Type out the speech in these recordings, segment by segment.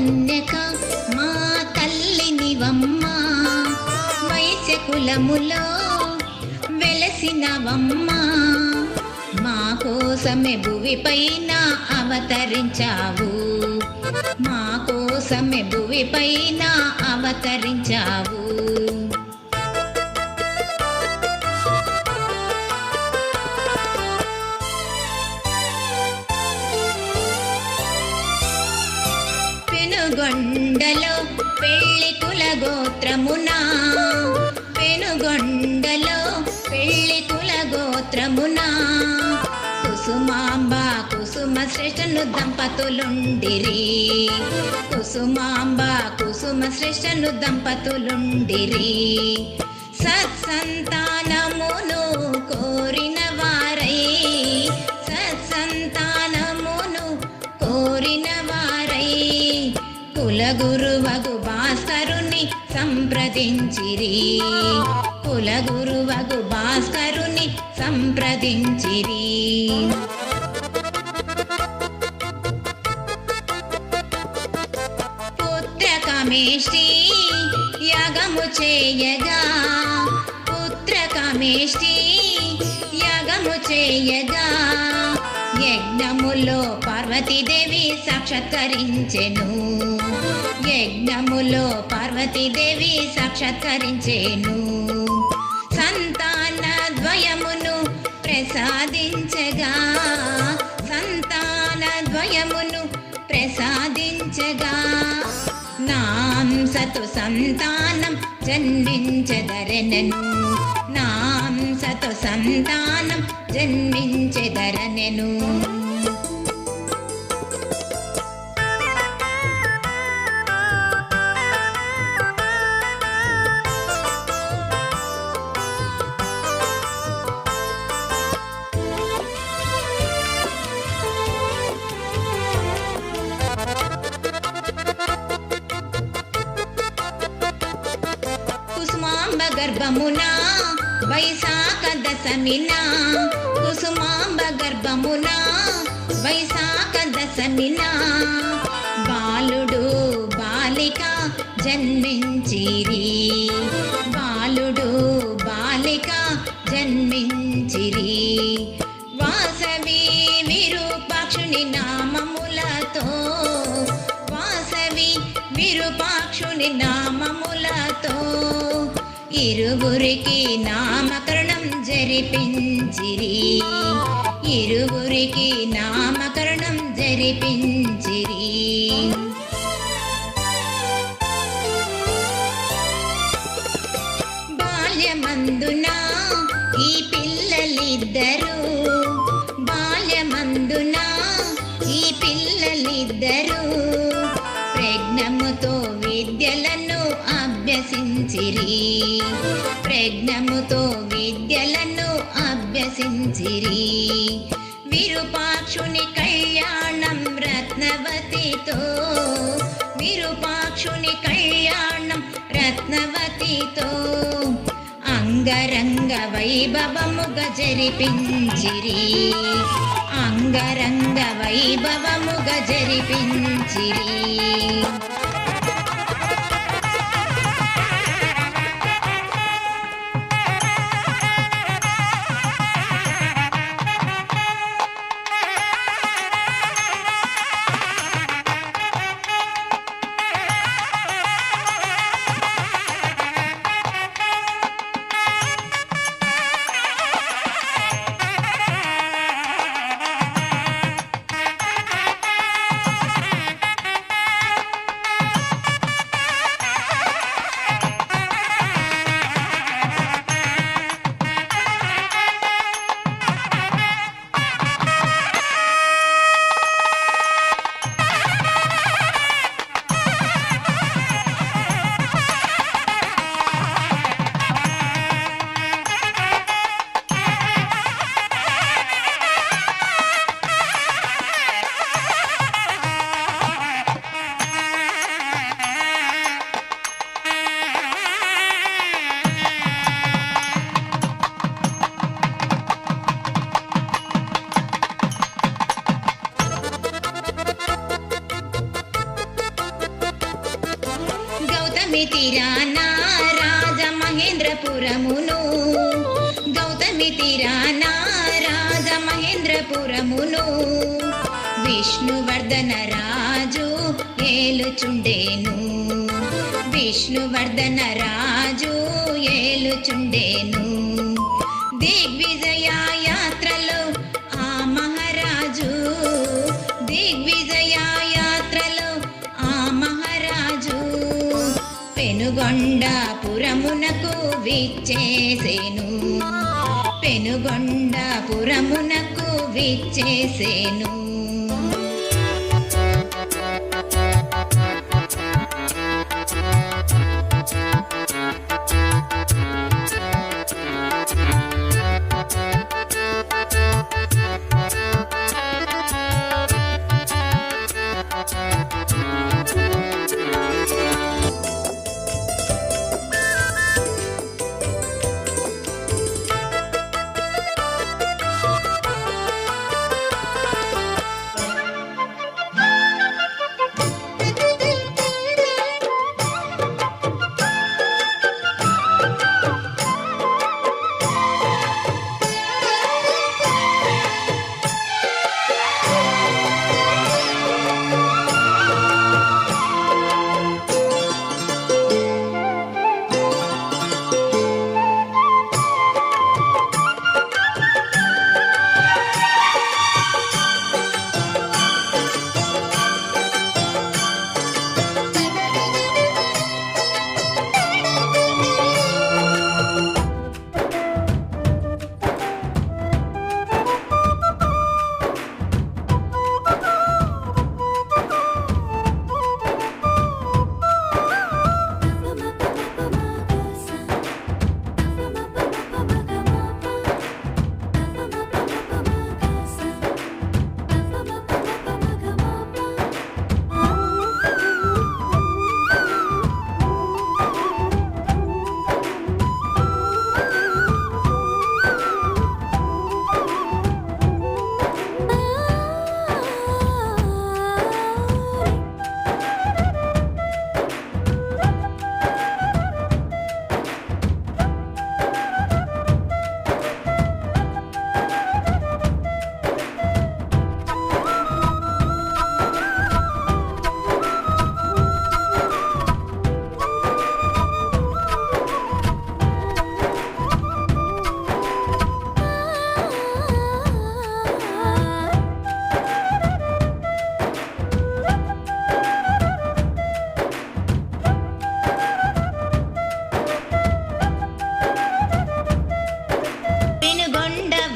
కన్యక మా తల్లినివమ్మ, వైశ్య కులములో వెలసినవమ్మ, మా కోసమే భువిపైన అవతరించావు, మా కోసమే భువిపైన అవతరించావు. పెనుగొండలో పెళ్లి కుల గోత్రమునా, పెనుగొండలో పెళ్లి కుల గోత్రమునా, కుసుమాంబ కుసుమ శ్రేష్ఠను దంపతులుండిరి, కుసుమాంబ కుసుమ శ్రేష్ఠను దంపతులుండిరి. సత్సంతానమును కోరిన వారై, సత్సంతానమును కోరిన వారై, కులగురువగు భాస్కరుని సంప్రదించిరి, కులగురువగు భాస్కరుని సంప్రదించిరి. పుత్రకామేష్టి యాగము చేయగా, పుత్రకామేష్టి యాగము చేయగా, యజ్ఞములో పార్వతీదేవి సాక్షాత్కరించెను, యజ్ఞములో పార్వతీదేవి సాక్షాత్కరించెను. సంతాన ద్వయమును ప్రసాదించగా, సంతాన ద్వయమును ప్రసాదించగా, నాంసతు సంతానం జన్మించెదరనెను, నాంసతు సంతానం జన్మించెదరనెను. కుసుమాంబ గర్భమునా వైశాఖ దశమినా, కుసుమాంబ గర్భమునా వైశాఖ దశమినా, బాలుడు బాలిక జన్మించిరి, బాలుడు బాలిక జన్మించిరి. వాసవి విరూపాక్షుని నామములతో, వాసవి విరూపాక్షుని నామములతో, ఇరువురికి నామకరణం జరిపించిరి, ఇరువురికి నామకరణం జరిపించిరి. బాల్యమందున ఈ పిల్లలిద్దరూ, బాల్యమందున ఈ పిల్లలిద్దరూ ప్రజ్ఞముతో విద్యలను అభ్యసించిరి, ప్రజ్ఞముతో విద్యలను అభ్యసించిరి. విరూపాక్షుని కళ్యాణం రత్నవతితో, విరూపాక్షుని కళ్యాణం రత్నవతితో, అంగరంగ వైభవముగా జరిపించిరి, అంగరంగ వైభవముగా జరిపించిరి. పురమును గౌతమి తీరాన రాజమహేంద్రపురమును విష్ణువర్ధన రాజు ఏలుచుండేను. విష్ణువర్ధన రాజు ఏలుచుండేను. దిగ్విజయ యాత్రలో ఆ మహారాజు, దిగ్విజయ యాత్రలో ఆ మహారాజు పెనుగొండపురమునకు విచ్చేసేను. పెనుగొండపురమునకు విచ్చేసేను.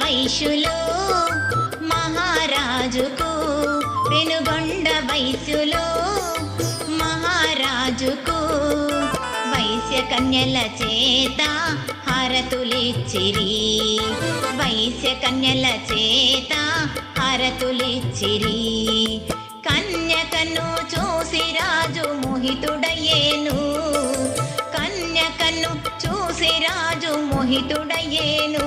వైశ్యులు మహారాజుకు, పెనుగొండ వైశ్యులు మహారాజుకు వైశ్య కన్యల చేత హారతులిచ్చిరి. వైశ్య కన్యల చేత హారతులిచ్చిరి. కన్యకను చూసి రాజు మోహితుడయ్యేను. కన్యకను చూసి రాజు మోహితుడయ్యేను.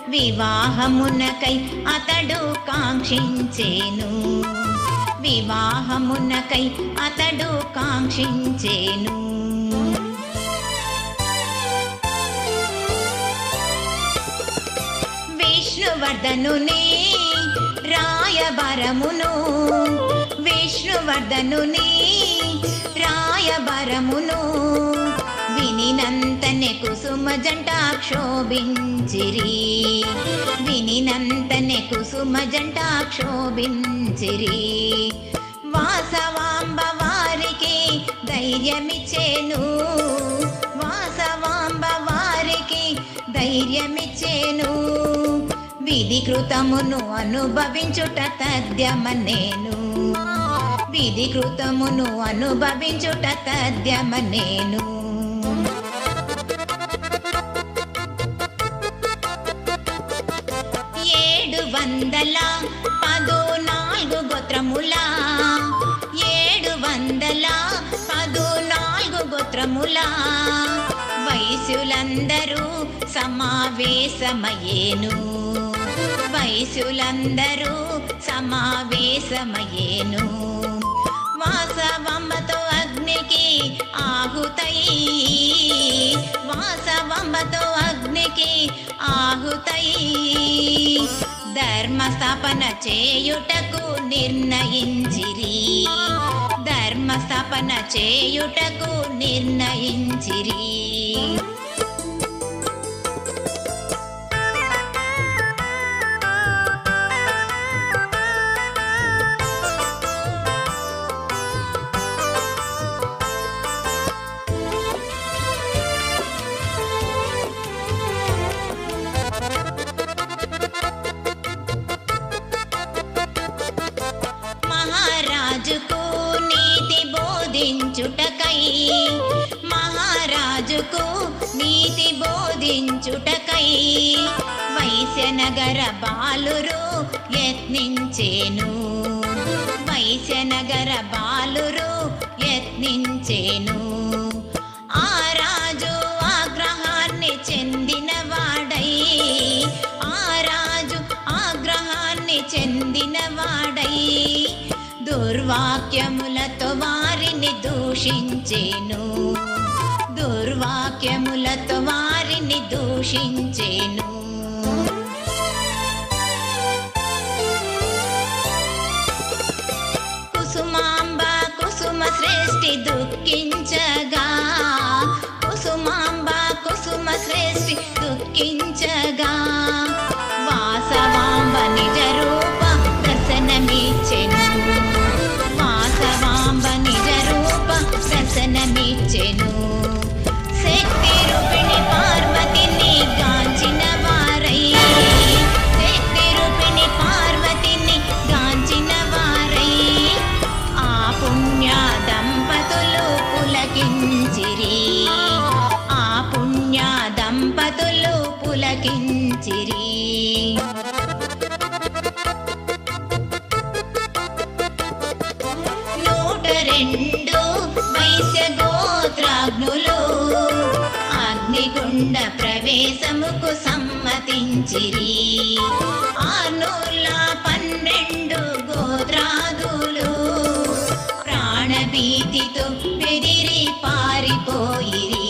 వివాహమునకై అతడు కాంక్షించేను. వివాహమునకై అతడు కాంక్షించేను. విష్ణువర్ధనుని రాయబారమును, విష్ణువర్ధనుని రాయబారమును వినినంతనే కుసుమ జంట క్షోభించిరి. వినినంతనే కుసుమ జంట క్షోభించిరి. వాసవాంబ వారికి ధైర్యమిచ్చేను. వాసవాంబ వారికి ధైర్యమిచ్చేను. విధికృతమును అనుభవించుట తథ్యమనేను. విధికృతమును అనుభవించుట తథ్యమనేను. 714 గోత్రముల 714 గోత్రముల వైశ్యులందరూ సమావేశమయ్యేను. వైశ్యులందరూ సమావేశమయ్యేను. వాసవమ్మతో అగ్నికి ఆహుతయి వాసవంబతో అగ్నికి ఆహుతయి ధర్మస్థాపన చేయుటకు నిర్ణయించిరి ధర్మస్థాపన చేయుటకు నిర్ణయించిరి మహారాజుకు నీతి బోధించుటకై మహారాజుకు నీతి బోధించుటకై వైశ్యనగర బాలురు యత్నించేను వైశ్యనగర బాలురు యత్నించేను ఆ రాజు ఆగ్రహాన్ని చెందినవాడై ఆ రాజు ఆగ్రహాన్ని చెందినవాడై దుర్వాక్యములతో వారిని దూషించేను దుర్వాక్యములతో వారిని దూషించేను కుసుమాంబ కుసుమ శ్రేష్ఠి దుఃఖించగా కుసుమాంబ కుసుమ శ్రేష్ఠి దుఃఖించగా వాసవాంబ నిజ రూప దర్శనమిచ్చెను వాసవాంబ నిజ రూప దర్శనమిచ్చెను శక్తి రూపిణి పార్వతిని గాంచిన వారై శక్తి రూపిణి పార్వతిని గాంచిన వారై ఆ పుణ్య దంపతులు పులకించిరి ఆ పుణ్య దంపతులు పులకించిరి రెండు వైశ్య గోత్రాగ్నులు అగ్నిగుండ ప్రవేశముకు సమ్మతించిరి 612 గోత్రాదులు ప్రాణభీతితో బెదిరి పారిపోయిరి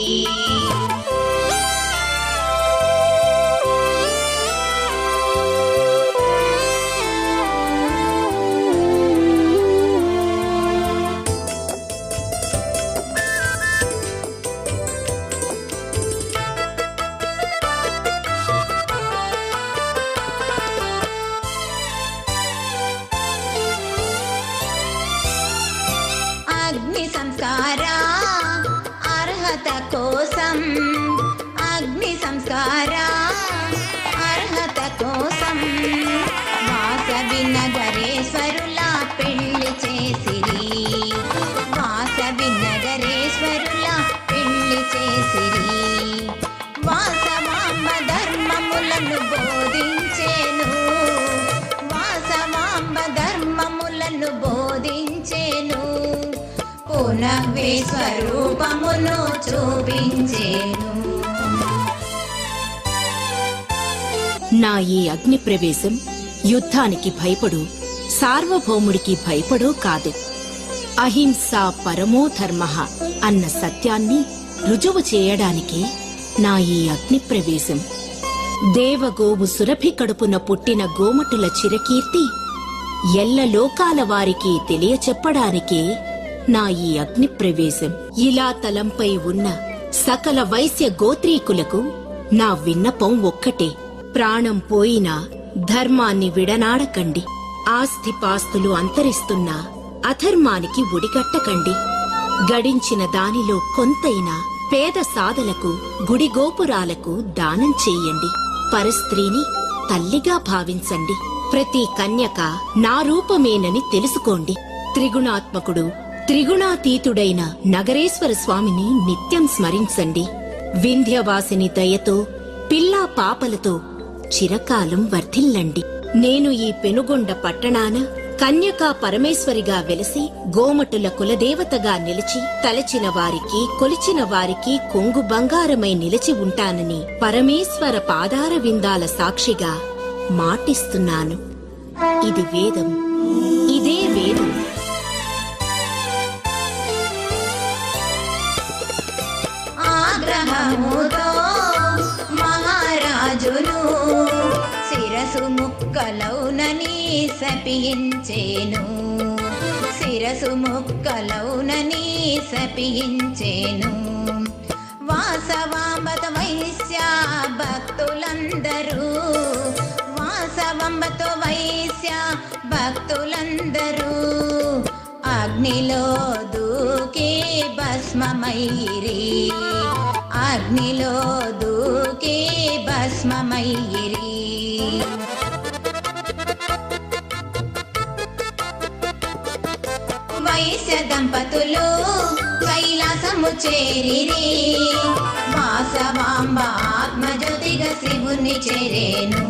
అగ్ని సంస్కార అర్హత కోసం అగ్ని సంస్కార అర్హత కోసం వాసవి నగరేశ్వరుల పెళ్లి చేసిరి వాసవి నగరేశ్వరుల పెళ్లి చేసిరి వాసవాంబ ధర్మములను బోధించేను వాసవాంబ ధర్మములను బోధించేను పునః స్వరూపమును చూపించేను నా ఈ అగ్ని ప్రవేశం యుద్ధానికి భయపడు సార్వభౌముడికి భయపడో కాదు అహింస పరమో ధర్మః అన్న సత్యాన్ని రుజువు చేయడానికి నా ఈ అగ్ని ప్రవేశం దేవగోవు సురభి కడుపున పుట్టిన గోమటుల చిరకీర్తి ఎల్ల లోకాల వారికి తెలియచెప్పడానికే నా ఈ అగ్ని ప్రవేశం ఇలా తలంపై ఉన్న సకల వైశ్య గోత్రీకులకు నా విన్నపం ఒక్కటే ప్రాణం పోయినా ధర్మాన్ని విడనాడకండి ఆస్తిపాస్తులు అంతరిస్తున్నా అధర్మానికి ఒడిగట్టకండి గడించిన దానిలో కొంతైనా పేద సాధలకు గుడిగోపురాలకు దానం చెయ్యండి పరస్త్రీని తల్లిగా భావించండి ప్రతి కన్యక నా రూపమేనని తెలుసుకోండి త్రిగుణాత్మకుడు త్రిగుణాతీతుడైన నగరేశ్వర స్వామిని నిత్యం స్మరించండి వింధ్యవాసిని దయతో పిల్లా పాపలతో చిరకాలం వర్ధిల్లండి నేను ఈ పెనుగొండ పట్టణాన కన్యకా పరమేశ్వరిగా వెలసి గోమటుల కులదేవతగా నిలిచి తలచిన వారికి కొలిచిన వారికి కొంగు బంగారమై నిలిచి ఉంటానని పరమేశ్వర పాదార విందాల సాక్షిగా మాటిస్తున్నాను ఇది వేదం ఇదే వేదం శిరసు ముక్కలౌనని శపించేను శిరసు ముక్కలౌనని శపించేను వాసవాంబత వైశ్య భక్తులందరూ వాసవాంబతో వైశ్య భక్తులందరూ అగ్నిలో దూకి భస్మమైరి అగ్నిలో దూకి భస్మమైరి వైశ్య దంపతులు కైలాసము చేరిరి వాసవాంబ ఆత్మజ్యోతిగా శివుని చేరేను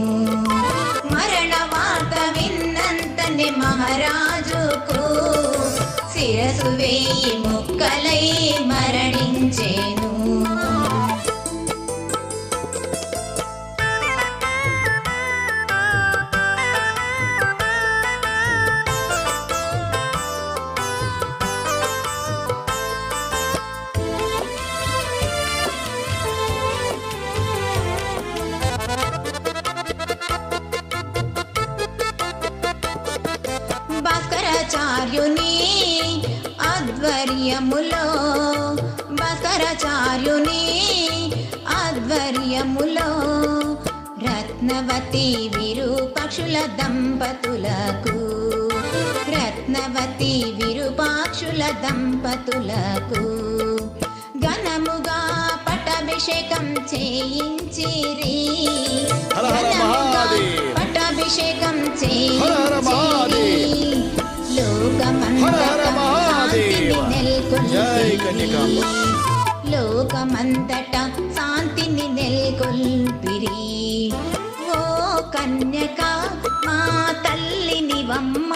మరణ వార్త విన్నంతనే మహారాజుకు శిరసు వేయి ముక్కలై మరణించేను భాస్కరాచార్యుని ఆధ్వర్యములో భాస్కరాచార్యుని ఆధ్వర్యములో రత్నవతి విరూపాక్షుల దంపతులకు రత్నవతి విరూపాక్షుల దంపతులకు ఘనముగా పట్టాభిషేకం చేయించిరి ఘనముగా పట్టాభిషేకం చేయించిరి లోకమంతటా శాంతిని నెలకొల్పిరి ఓ కన్యక మా తల్లినివమ్మ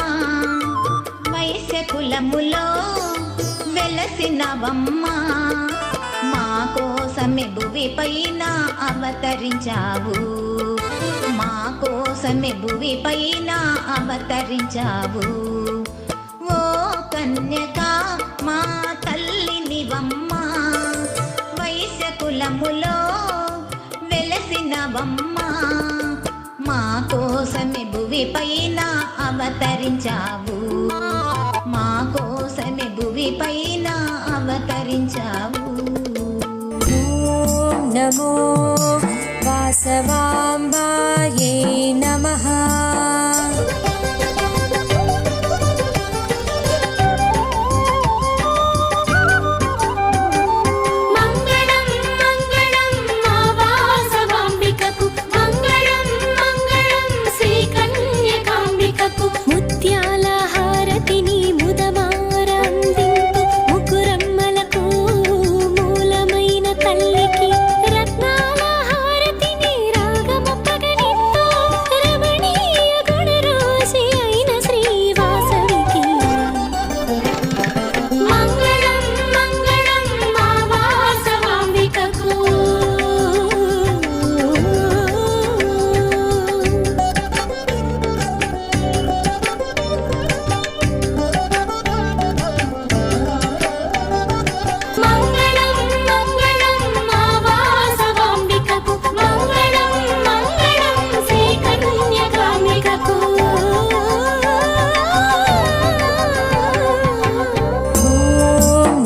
వైశ్య కులములో వెలసినవమ్మ మా కోసమే భువి పైన అవతరించావు మా కోసమే భువి పైన అవతరించావు ఓ కన్యక మా తల్లినివమ్మ వైశ్య కులములో వెలసినవమ్మ మా కోసమే భువి పైన అవతరించావు మా కోసమే భువి పైన అవతరించావు ఓం నమో వాసవాంబాయే నమః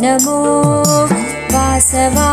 నమో వాసవా